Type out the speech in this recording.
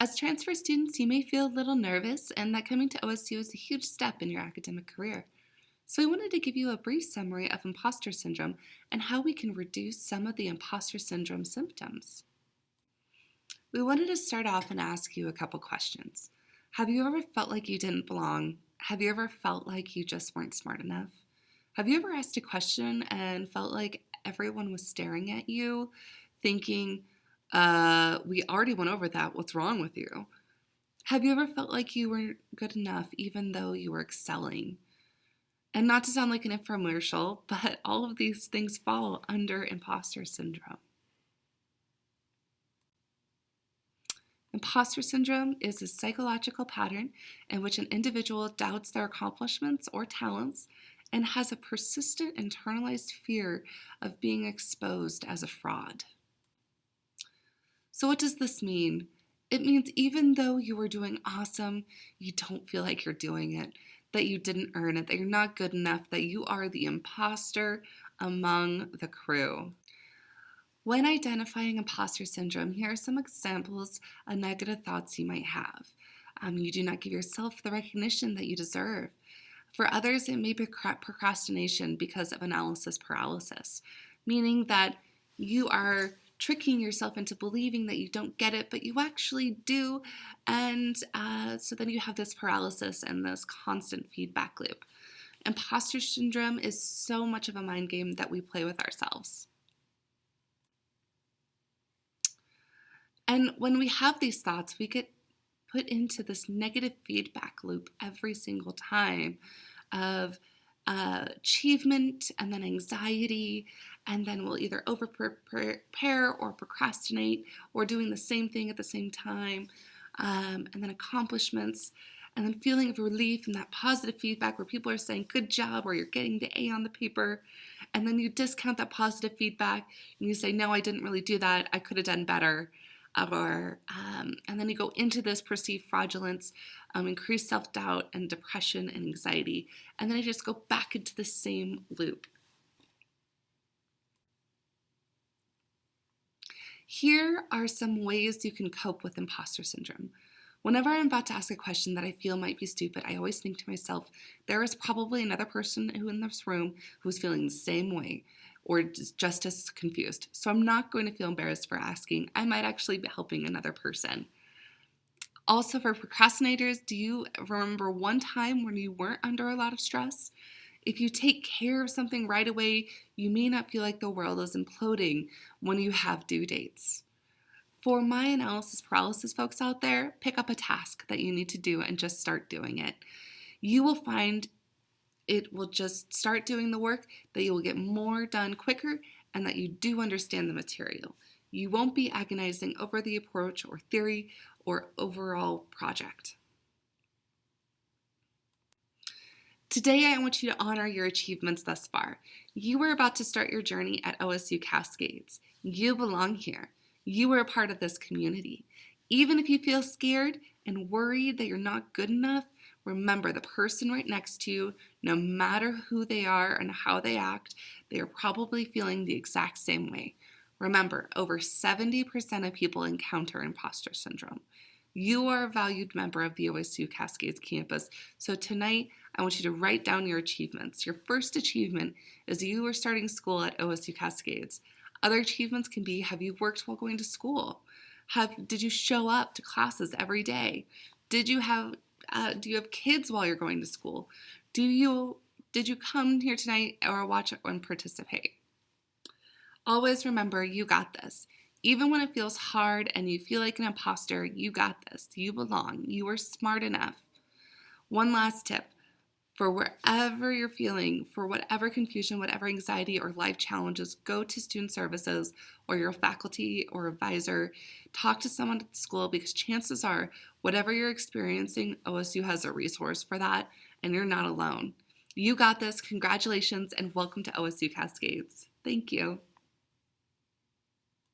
As transfer students, you may feel a little nervous, and that coming to OSU is a huge step in your academic career. So, we wanted to give you a brief summary of imposter syndrome and how we can reduce some of the imposter syndrome symptoms. We wanted to start off and ask you a couple questions. Have you ever felt like you didn't belong? Have you ever felt like you just weren't smart enough? Have you ever asked a question and felt like everyone was staring at you, thinking, we already went over that, what's wrong with you? Have you ever felt like you weren't good enough even though you were excelling? And not to sound like an infomercial, but all of these things fall under imposter syndrome. Imposter syndrome is a psychological pattern in which an individual doubts their accomplishments or talents and has a persistent internalized fear of being exposed as a fraud. So what does this mean? It means even though you are doing awesome, you don't feel like you're doing it, that you didn't earn it, that you're not good enough, that you are the imposter among the crew. When identifying imposter syndrome, here are some examples of negative thoughts you might have. You do not give yourself the recognition that you deserve. For others, it may be procrastination because of analysis paralysis, meaning that you are tricking yourself into believing that you don't get it, but you actually do, and so then you have this paralysis and this constant feedback loop. Imposter syndrome is so much of a mind game that we play with ourselves. And when we have these thoughts, we get put into this negative feedback loop every single time of achievement and then anxiety, and then we'll either over-prepare or procrastinate or doing the same thing at the same time, and then accomplishments, and then feeling of relief and that positive feedback where people are saying good job or you're getting the A on the paper, and then you discount that positive feedback and you say, no, I didn't really do that, I could have done better. And then you go into this perceived fraudulence, increased self-doubt and depression and anxiety, and then I just go back into the same loop. Here are some ways you can cope with imposter syndrome. Whenever I'm about to ask a question that I feel might be stupid, I always think to myself, there is probably another person who in this room who's feeling the same way or just as confused. So I'm not going to feel embarrassed for asking. I might actually be helping another person. Also, for procrastinators, do you remember one time when you weren't under a lot of stress? If you take care of something right away, you may not feel like the world is imploding when you have due dates. For my analysis paralysis folks out there, pick up a task that you need to do and just start doing it. You will find it will just start doing the work, that you will get more done quicker, and that you do understand the material. You won't be agonizing over the approach or theory or overall project. Today, I want you to honor your achievements thus far. You are about to start your journey at OSU-Cascades. You belong here. You are a part of this community. Even if you feel scared and worried that you're not good enough, remember the person right next to you, no matter who they are and how they act, they are probably feeling the exact same way. Remember, over 70% of people encounter imposter syndrome. You are a valued member of the OSU-Cascades campus, so tonight I want you to write down your achievements. Your first achievement is you are starting school at OSU-Cascades. Other achievements can be, have you worked while going to school? Did you show up to classes every day? Do you have kids while you're going to school? Did you come here tonight or watch and participate? Always remember, you got this. Even when it feels hard and you feel like an imposter, you got this. You belong. You are smart enough. One last tip. For wherever you're feeling, for whatever confusion, whatever anxiety or life challenges, go to student services or your faculty or advisor. Talk to someone at school, because chances are whatever you're experiencing, OSU has a resource for that, and you're not alone. You got this. Congratulations and welcome to OSU Cascades. Thank you.